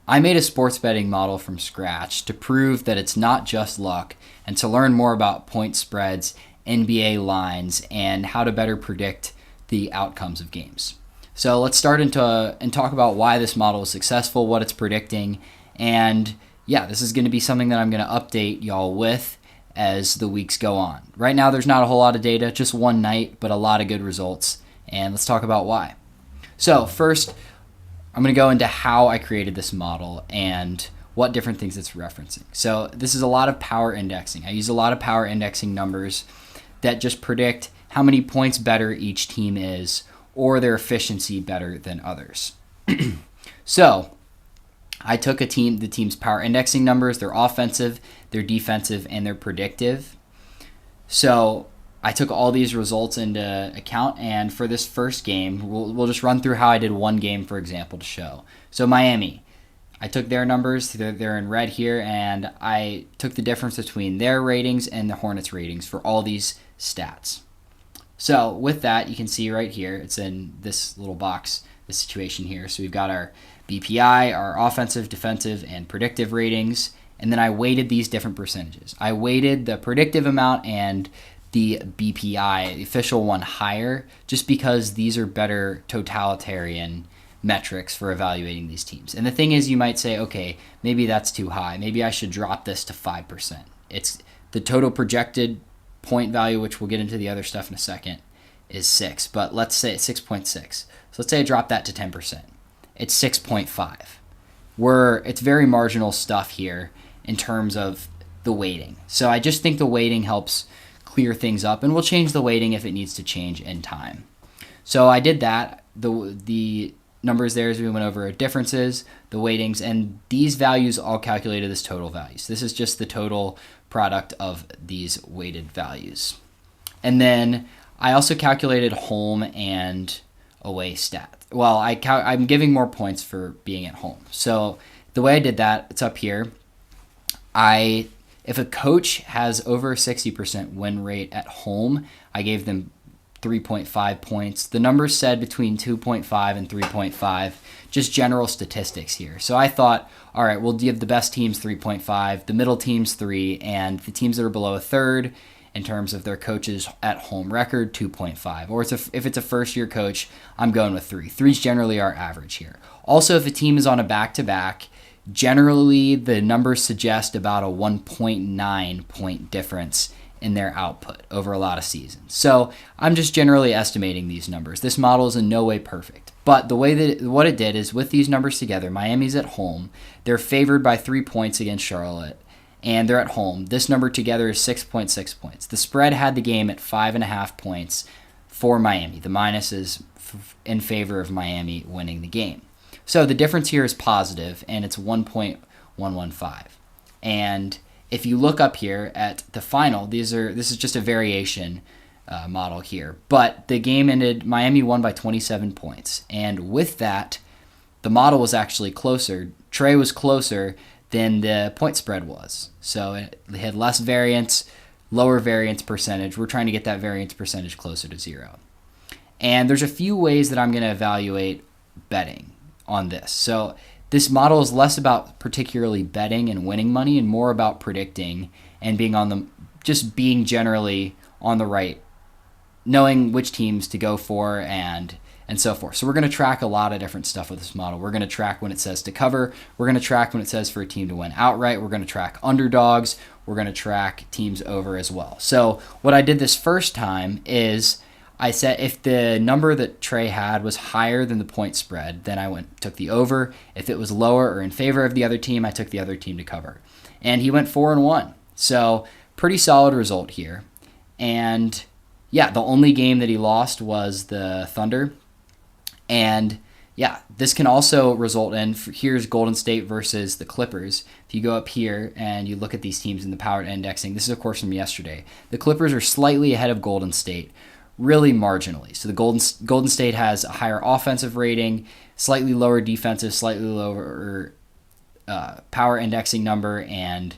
I made a sports betting model from scratch to prove that it's not just luck and to learn more about point spreads, NBA lines, and how to better predict the outcomes of games. So let's start and talk about why this model is successful, what it's predicting, and yeah, this is going to be something that I'm going to update y'all with as the weeks go on. Right now, there's not a whole lot of data, just one night, but a lot of good results, and let's talk about why. So first, I'm going to go into how I created this model and what different things it's referencing. So this is a lot of power indexing. I use a lot of power indexing numbers that just predict how many points better each team is or their efficiency better than others. So I took the team's power indexing numbers, their offensive, their defensive, and their predictive. So I took all these results into account, and for this first game, we'll just run through how I did one game, for example, to show. So Miami, I took their numbers, they're in red here, and I took the difference between their ratings and the Hornets' ratings for all these stats. So with that, you can see right here, it's in this little box, this situation here. So we've got our BPI, our offensive, defensive, and predictive ratings, and then I weighted these different percentages. I weighted the predictive amount and the BPI, the official one, higher, just because these are better totalitarian metrics for evaluating these teams. And the thing is, you might say, okay, maybe that's too high. Maybe I should drop this to 5%. It's the total projected point value, which we'll get into the other stuff in a second, is 6. But let's say it's 6.6. So let's say I drop that to 10%. It's 6.5. It's very marginal stuff here in terms of the weighting. So I just think the weighting helps clear things up, and we'll change the weighting if it needs to change in time. So I did that. The numbers there as we went over differences, the weightings, and these values all calculated as total values. This is just the total product of these weighted values. And then I also calculated home and away stats. Well, I'm giving more points for being at home. So the way I did that, it's up here. If a coach has over a 60% win rate at home, I gave them 3.5 points. The numbers said between 2.5 and 3.5, just general statistics here. So I thought, all right, we'll give the best teams 3.5, the middle teams 3, and the teams that are below a third in terms of their coaches at home record, 2.5. Or if it's a first-year coach, I'm going with 3. 3 is generally our average here. Also, if a team is on a back-to-back, generally the numbers suggest about a 1.9 point difference in their output over a lot of seasons. So I'm just generally estimating these numbers. This model is in no way perfect. But the way that what it did is with these numbers together, Miami's at home. They're favored by 3 points against Charlotte, and they're at home. This number together is 6.6 points. The spread had the game at 5.5 points for Miami. The minus is in favor of Miami winning the game. So the difference here is positive, and it's 1.115. And if you look up here at the final, this is just a variation model here. But the game ended, Miami won by 27 points. And with that, the model was actually closer. Trey was closer than the point spread was. So it had less variance, lower variance percentage. We're trying to get that variance percentage closer to 0. And there's a few ways that I'm going to evaluate betting on this. So this model is less about particularly betting and winning money and more about predicting and being generally on the right, knowing which teams to go for and so forth. So we're going to track a lot of different stuff with this model. We're going to track when it says to cover. We're going to track when it says for a team to win outright. We're going to track underdogs. We're going to track teams over as well. So what I did this first time is I said if the number that Trey had was higher than the point spread, then I took the over. If it was lower or in favor of the other team, I took the other team to cover. And he went 4-1. So pretty solid result here. And yeah, the only game that he lost was the Thunder. And yeah, this can also result in, here's Golden State versus the Clippers. If you go up here and you look at these teams in the power indexing, this is of course from yesterday. The Clippers are slightly ahead of Golden State, really marginally. So the Golden State has a higher offensive rating, slightly lower defensive, slightly lower power indexing number, and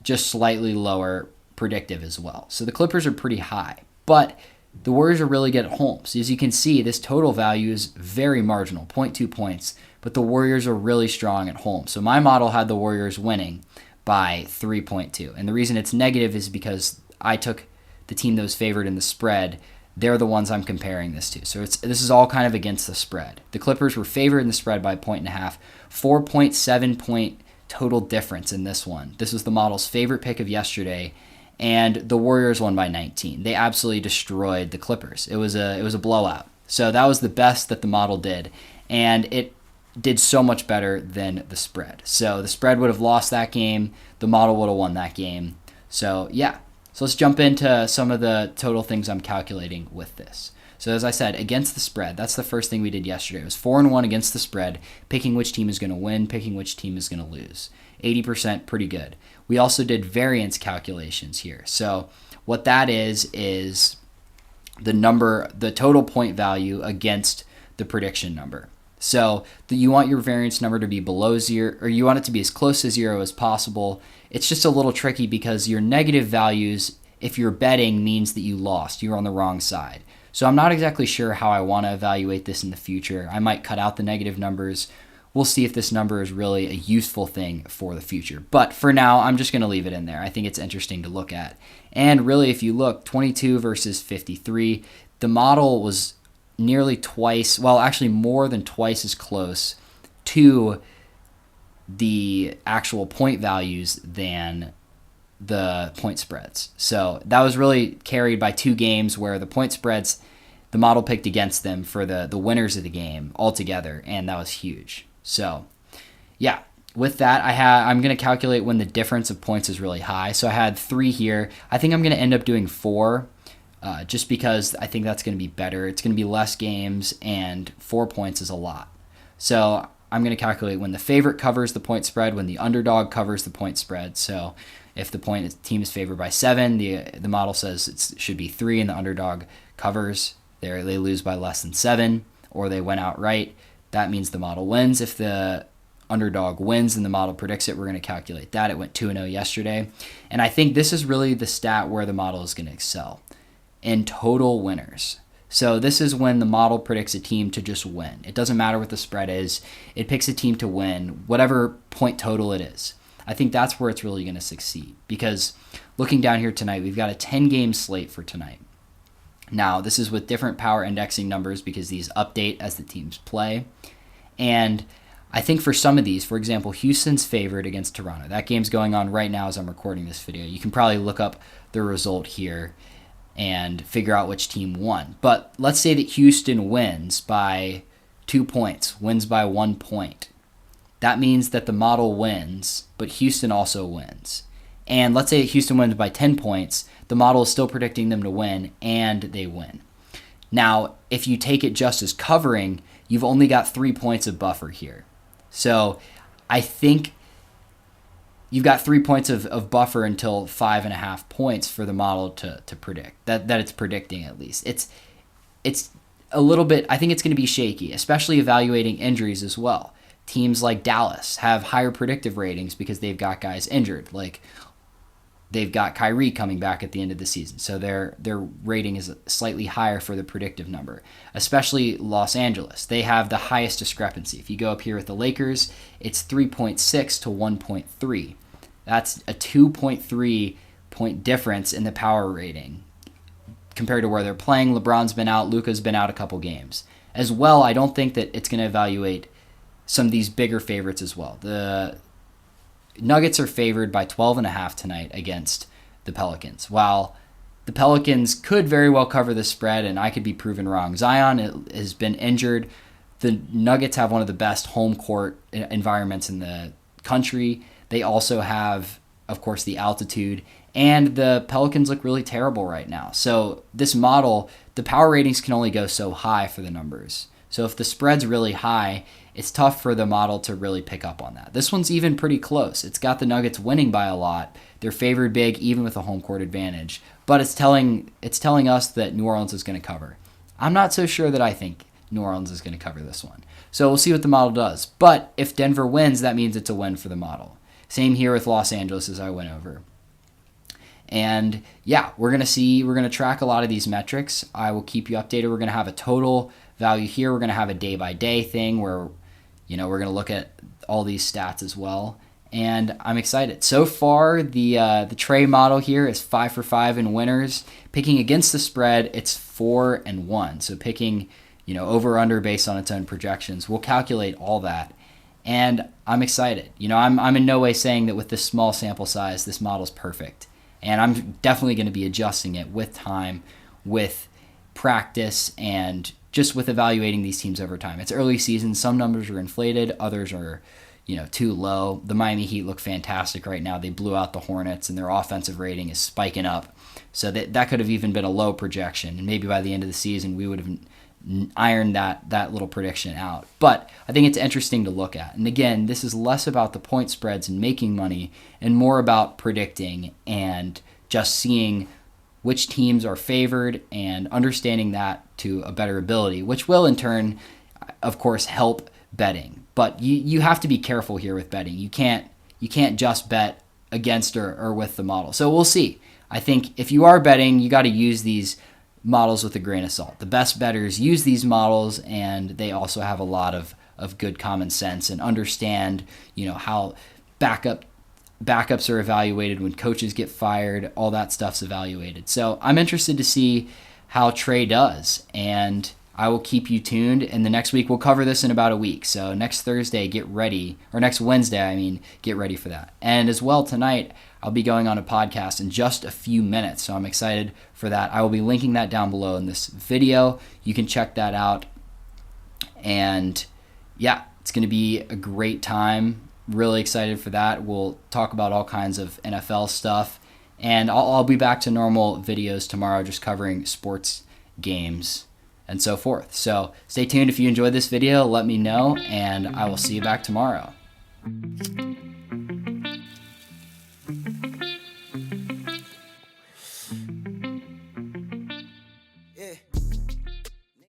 just slightly lower predictive as well. So the Clippers are pretty high, but the Warriors are really good at home. So as you can see, this total value is very marginal, 0.2 points but the Warriors are really strong at home. So my model had the Warriors winning by 3.2. And the reason it's negative is because I took the team that was favored in the spread. They're the ones I'm comparing this to. So this is all kind of against the spread. The Clippers were favored in the spread by 1.5, 4.7 point total difference in this one. This was the model's favorite pick of yesterday, and the Warriors won by 19. They absolutely destroyed the Clippers. It was a blowout. So that was the best that the model did, and it did so much better than the spread. So the spread would have lost that game. The model would have won that game. So yeah. So let's jump into some of the total things I'm calculating with this. So as I said, against the spread, that's the first thing we did yesterday. It was 4-1 against the spread, picking which team is going to win, picking which team is going to lose. 80%, pretty good. We also did variance calculations here. So what that is the total point value against the prediction number. So you want your variance number to be below 0, or you want it to be as close to 0 as possible. It's just a little tricky because your negative values, if you're betting, means that you lost. You're on the wrong side. So I'm not exactly sure how I want to evaluate this in the future. I might cut out the negative numbers. We'll see if this number is really a useful thing for the future. But for now, I'm just going to leave it in there. I think it's interesting to look at. And really, if you look, 22 versus 53, the model was nearly twice, well, actually more than twice as close to the actual point values than the point spreads. So that was really carried by 2 games where the point spreads, the model picked against them for the winners of the game altogether, and that was huge. So yeah, with that, I'm going to calculate when the difference of points is really high. So I had 3 here. I think I'm going to end up doing 4 just because I think that's going to be better. It's going to be less games, and 4 points is a lot. So I'm going to calculate when the favorite covers the point spread, when the underdog covers the point spread. So if the team is favored by 7, the model says it should be 3, and the underdog covers. They lose by less than 7, or they win outright. That means the model wins. If the underdog wins and the model predicts it, we're going to calculate that. It went 2-0 yesterday. And I think this is really the stat where the model is going to excel in total winners. So this is when the model predicts a team to just win. It doesn't matter what the spread is. It picks a team to win, whatever point total it is. I think that's where it's really going to succeed, because looking down here tonight, we've got a 10-game slate for tonight. Now, this is with different power indexing numbers because these update as the teams play. And I think for some of these, for example, Houston's favored against Toronto. That game's going on right now as I'm recording this video. You can probably look up the result here and figure out which team won. But let's say that Houston wins by 2 points, wins by 1 point. That means that the model wins, but Houston also wins. And let's say that Houston wins by 10 points, the model is still predicting them to win, and they win. Now, if you take it just as covering, you've only got 3 points of buffer here. So I think you've got 3 points of buffer until 5.5 points for the model to predict, that it's predicting at least. It's a little bit, I think it's going to be shaky, especially evaluating injuries as well. Teams like Dallas have higher predictive ratings because they've got guys injured, like they've got Kyrie coming back at the end of the season, so their rating is slightly higher for the predictive number. Especially Los Angeles, they have the highest discrepancy. If you go up here with the Lakers, it's 3.6 to 1.3. That's a 2.3 point difference in the power rating compared to where they're playing. LeBron's been out, Luka's been out a couple games. As well, I don't think that it's going to evaluate some of these bigger favorites as well. The Nuggets are favored by 12.5 tonight against the Pelicans. While the Pelicans could very well cover the spread, and I could be proven wrong. Zion has been injured. The Nuggets have one of the best home court environments in the country. They also have, of course, the altitude, and the Pelicans look really terrible right now. So this model, the power ratings can only go so high for the numbers. So if the spread's really high, it's tough for the model to really pick up on that. This one's even pretty close. It's got the Nuggets winning by a lot. They're favored big, even with a home court advantage. But it's telling us that New Orleans is going to cover. I'm not so sure that I think New Orleans is going to cover this one. So we'll see what the model does. But if Denver wins, that means it's a win for the model. Same here with Los Angeles, as I went over. And yeah, we're going to track a lot of these metrics. I will keep you updated. We're going to have a total value here. We're going to have a day-by-day thing where We're going to look at all these stats as well. And I'm excited. So far, the Trey model here is 5 for 5 in winners. Picking against the spread, it's 4 and 1. So picking, over under based on its own projections. We'll calculate all that. And I'm excited. I'm in no way saying that with this small sample size, this model's perfect. And I'm definitely going to be adjusting it with time, with practice, and just with evaluating these teams over time. It's early season. Some numbers are inflated. Others are too low. The Miami Heat look fantastic right now. They blew out the Hornets, and their offensive rating is spiking up. So that could have even been a low projection, and maybe by the end of the season we would have ironed that little prediction out. But I think it's interesting to look at. And again, this is less about the point spreads and making money and more about predicting and just seeing which teams are favored and understanding that to a better ability, which will in turn, of course, help betting. But you have to be careful here with betting. You can't just bet against or with the model. So we'll see. I think if you are betting, you got to use these models with a grain of salt. The best bettors use these models, and they also have a lot of good common sense and understand, how backups are evaluated when coaches get fired. All that stuff's evaluated. So I'm interested to see how Trey does, and I will keep you tuned. And the next week, we'll cover this in about a week. So next Thursday, get ready. Or next Wednesday, get ready for that. And as well, tonight, I'll be going on a podcast in just a few minutes. So I'm excited for that. I will be linking that down below in this video. You can check that out. And yeah, it's going to be a great time. Really excited for that. We'll talk about all kinds of NFL stuff. And I'll be back to normal videos tomorrow, just covering sports games and so forth. So stay tuned. If you enjoyed this video, let me know, and I will see you back tomorrow.